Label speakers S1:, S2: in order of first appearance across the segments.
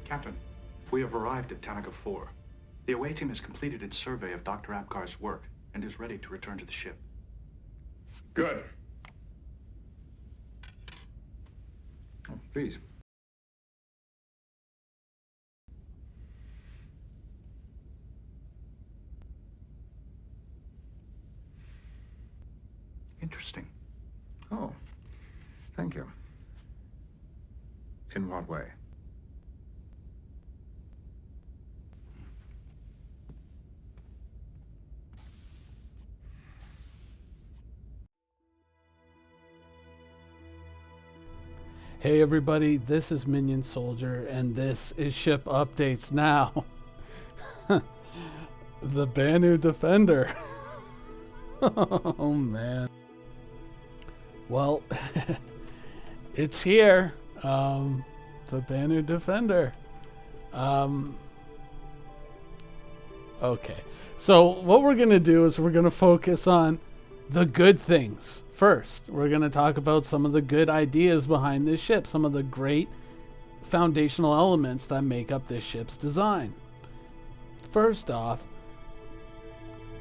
S1: Captain, we have arrived at Tanaga 4. The away team has completed its survey of Dr. Apgar's work and is ready to return to the ship.
S2: Good.
S1: Oh, please. Interesting.
S2: Oh, thank you. In what way?
S3: Hey everybody, this is Minion Soldier, and this is Ship Updates Now. The Banu Defender. Oh man. Well, it's here. The Banu Defender. Okay. So what we're going to do is we're going to focus on the good things first. We're going to talk about some of the good ideas behind this ship, some of the great foundational elements that make up this ship's design. First off,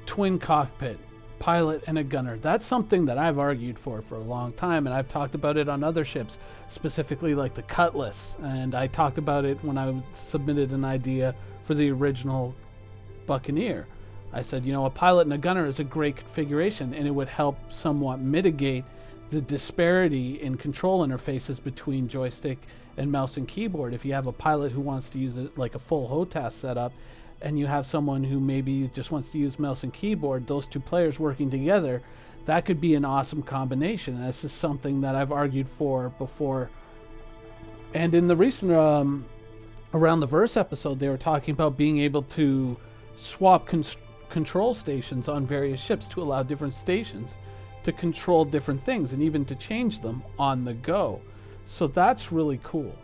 S3: twin cockpit, pilot and a gunner. That's something that I've argued for a long time, and I've talked about it on other ships, specifically like the Cutlass, and I talked about it when I submitted an idea for the original Buccaneer. I said, you know, a pilot and a gunner is a great configuration, and it would help somewhat mitigate the disparity in control interfaces between joystick and mouse and keyboard. If you have a pilot who wants to use it like a full HOTAS setup, and you have someone who maybe just wants to use mouse and keyboard, those two players working together, that could be an awesome combination. And this is something that I've argued for before. And in the recent Around the Verse episode, they were talking about being able to swap control stations on various ships to allow different stations to control different things and even to change them on the go. So that's really cool.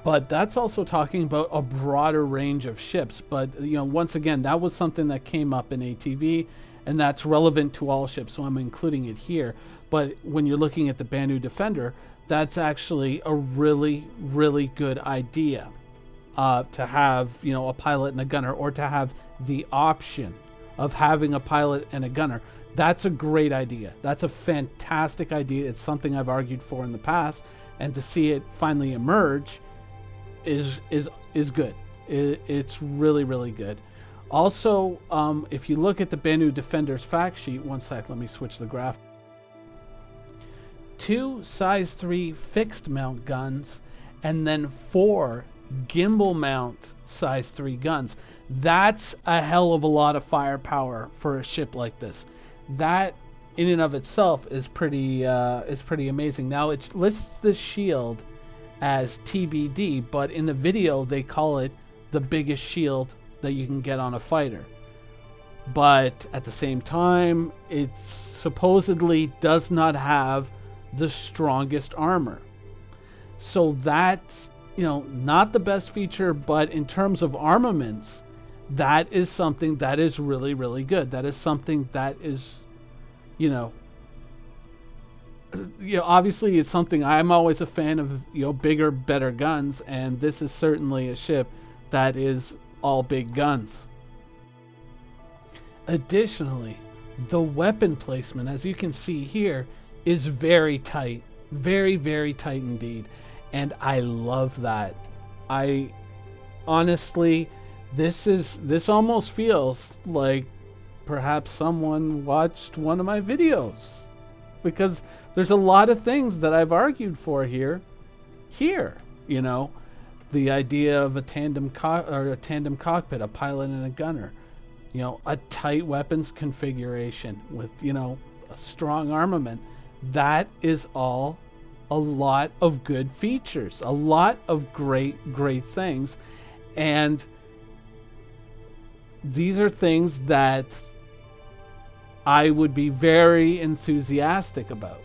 S3: But that's also talking about a broader range of ships. But, you know, once again, that was something that came up in ATV, and that's relevant to all ships, so I'm including it here. But when you're looking at the Banu Defender, that's actually a really, really good idea to have, you know, a pilot and a gunner, or to have the option of having a pilot and a gunner. That's a great idea. That's a fantastic idea. It's something I've argued for in the past, and to see it finally emerge is good. It's really, really good. Also, if you look at the Banu Defender's fact sheet, one sec, let me switch the graph. 2 size 3 fixed mount guns, and then 4 gimbal mount size 3 guns. That's a hell of a lot of firepower for a ship like this. That in and of itself is pretty amazing. Now it lists the shield as TBD, but in the video they call it the biggest shield that you can get on a fighter. But at the same time, it supposedly does not have the strongest armor. So that's, you know, not the best feature, but in terms of armaments, that is something that is really, really good. That is something that is, you know, obviously it's something I'm always a fan of, you know, bigger, better guns, and this is certainly a ship that is all big guns. Additionally, the weapon placement, as you can see here, is very tight. Very, very tight indeed. And I love that. I honestly, this almost feels like perhaps someone watched one of my videos, because there's a lot of things that I've argued for here, you know, the idea of a tandem cockpit, a pilot and a gunner, you know, a tight weapons configuration with, you know, a strong armament. That is all a lot of good features, a lot of great things. And these are things that I would be very enthusiastic about.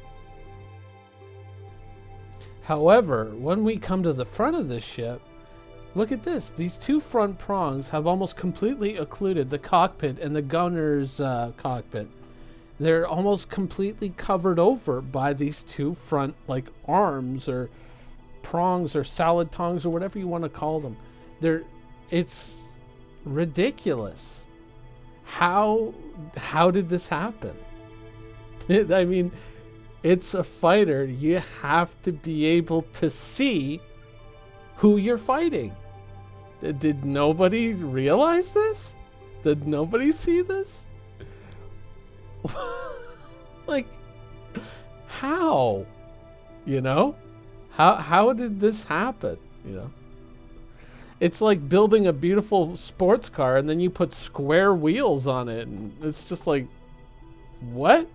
S3: However, when we come to the front of this ship, look at this. These 2 front prongs have almost completely occluded the cockpit and the gunner's cockpit. They're almost completely covered over by these 2 front, like, arms, or prongs or salad tongs or whatever you want to call them. It's ridiculous. How did this happen? I mean, it's a fighter. You have to be able to see who you're fighting. Did nobody realize this? Did nobody see this? Like, how? You know? How did this happen? You know? It's like building a beautiful sports car and then you put square wheels on it, and it's just like, what?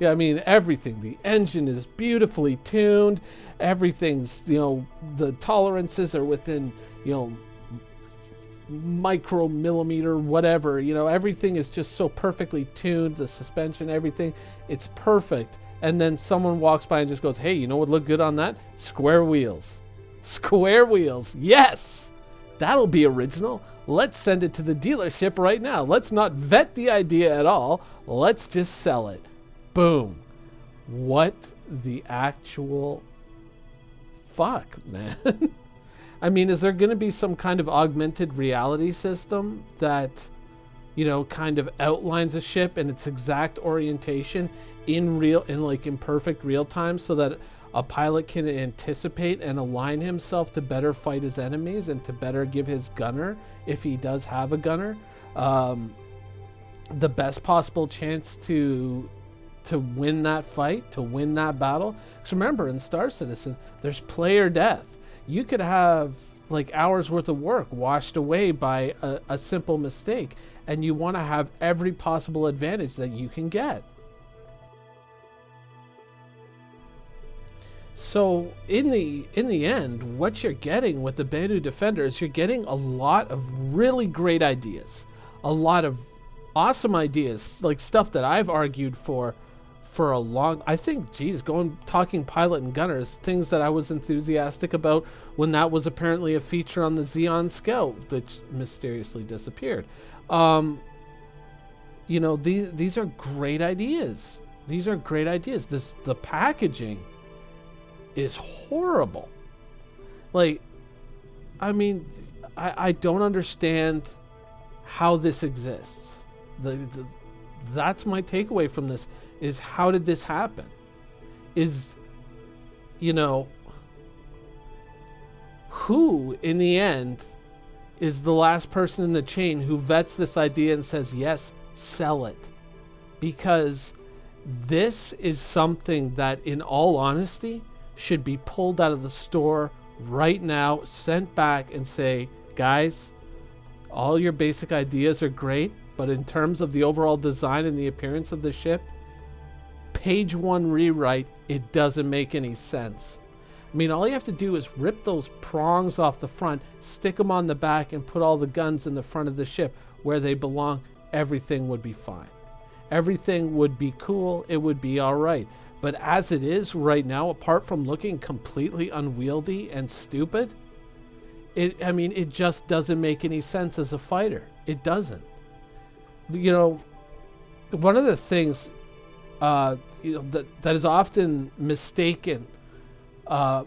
S3: Yeah, I mean, everything. The engine is beautifully tuned. Everything's, you know, the tolerances are within, you know, micromillimeter, whatever. You know, everything is just so perfectly tuned. The suspension, everything, it's perfect. And then someone walks by and just goes, hey, you know what would look good on that? Square wheels. Square wheels. Yes! That'll be original. Let's send it to the dealership right now. Let's not vet the idea at all. Let's just sell it. Boom. What the actual fuck, man? I mean, is there going to be some kind of augmented reality system that, you know, kind of outlines a ship and its exact orientation in perfect real time, so that a pilot can anticipate and align himself to better fight his enemies and to better give his gunner, if he does have a gunner, the best possible chance to win that fight, to win that battle? Because remember, in Star Citizen, there's play or death. You could have like hours worth of work washed away by a simple mistake, and you want to have every possible advantage that you can get. So in the end, what you're getting with the Banu Defender is you're getting a lot of really great ideas, a lot of awesome ideas, like stuff that I've argued for a long, I think, geez, talking pilot and gunners, things that I was enthusiastic about when that was apparently a feature on the Xeon Scout, which mysteriously disappeared. You know, these are great ideas. These are great ideas. The packaging is horrible. Like, I mean, I don't understand how this exists. That's my takeaway from this, is how did this happen? Is, you know, who in the end is the last person in the chain who vets this idea and says, yes, sell it? Because this is something that, in all honesty, should be pulled out of the store right now, sent back, and say, guys, all your basic ideas are great, but in terms of the overall design and the appearance of the ship, page one rewrite, it doesn't make any sense. I mean, all you have to do is rip those prongs off the front, stick them on the back, and put all the guns in the front of the ship where they belong. Everything would be fine. Everything would be cool. It would be all right. But as it is right now, apart from looking completely unwieldy and stupid, it just doesn't make any sense as a fighter. It doesn't. You know, one of the things that is often mistaken or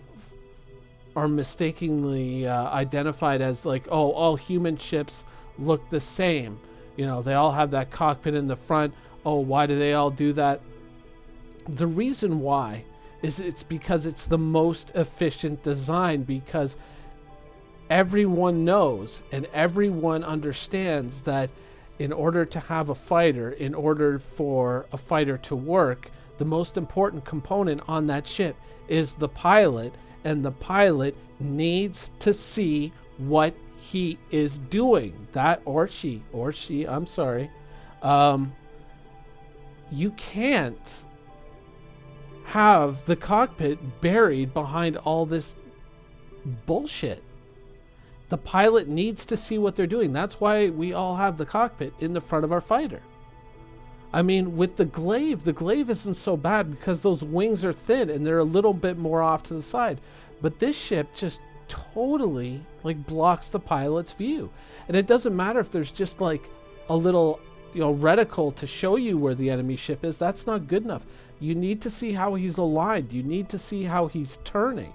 S3: mistakenly identified as like, oh, all human ships look the same. You know, they all have that cockpit in the front. Oh, why do they all do that? The reason why is it's because it's the most efficient design, because everyone knows and everyone understands that in order to have a fighter, in order for a fighter to work, the most important component on that ship is the pilot, and the pilot needs to see what he is doing. That or she, I'm sorry. You can't have the cockpit buried behind all this bullshit. The pilot needs to see what they're doing. That's why we all have the cockpit in the front of our fighter. I mean, with the glaive isn't so bad because those wings are thin and they're a little bit more off to the side. But this ship just totally like blocks the pilot's view. And it doesn't matter if there's just like a little, you know, reticle to show you where the enemy ship is. That's not good enough. You need to see how he's aligned. You need to see how he's turning.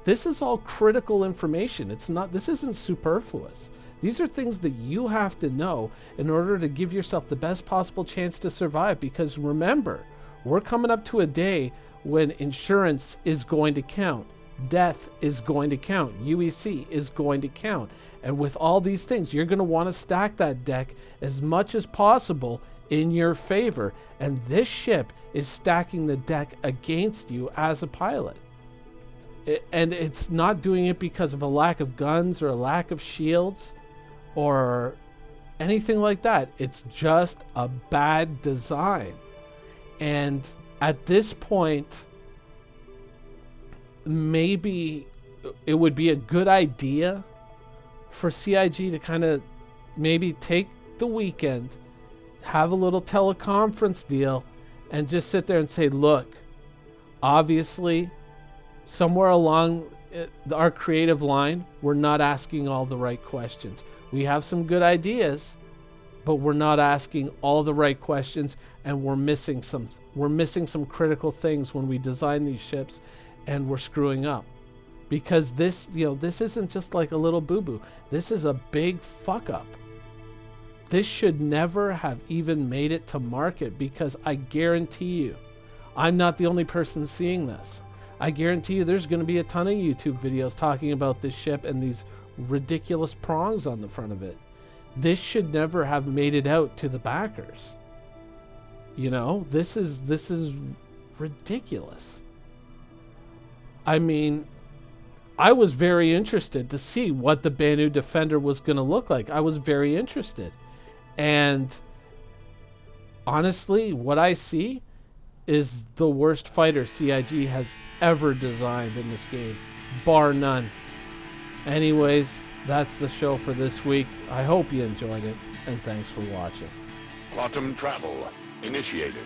S3: This is all critical information. This isn't superfluous. These are things that you have to know in order to give yourself the best possible chance to survive. Because remember, we're coming up to a day when insurance is going to count. Death is going to count. UEC is going to count. And with all these things, you're going to want to stack that deck as much as possible in your favor. And this ship is stacking the deck against you as a pilot. And it's not doing it because of a lack of guns or a lack of shields or anything like that. It's just a bad design. And at this point, maybe it would be a good idea for CIG to kind of maybe take the weekend, have a little teleconference deal, and just sit there and say, look, obviously, somewhere along our creative line, we're not asking all the right questions. We have some good ideas, but we're not asking all the right questions, and we're missing some critical things when we design these ships, and we're screwing up. Because this isn't just like a little boo-boo. This is a big fuck up. This should never have even made it to market, because I guarantee you, I'm not the only person seeing this. I guarantee you there's going to be a ton of YouTube videos talking about this ship and these ridiculous prongs on the front of it. This should never have made it out to the backers. You know, this is ridiculous. I mean, I was very interested to see what the Banu Defender was going to look like. I was very interested. And honestly, what I see is the worst fighter CIG has ever designed in this game, bar none. Anyways, that's the show for this week. I hope you enjoyed it, and thanks for watching.
S4: Quantum travel initiated.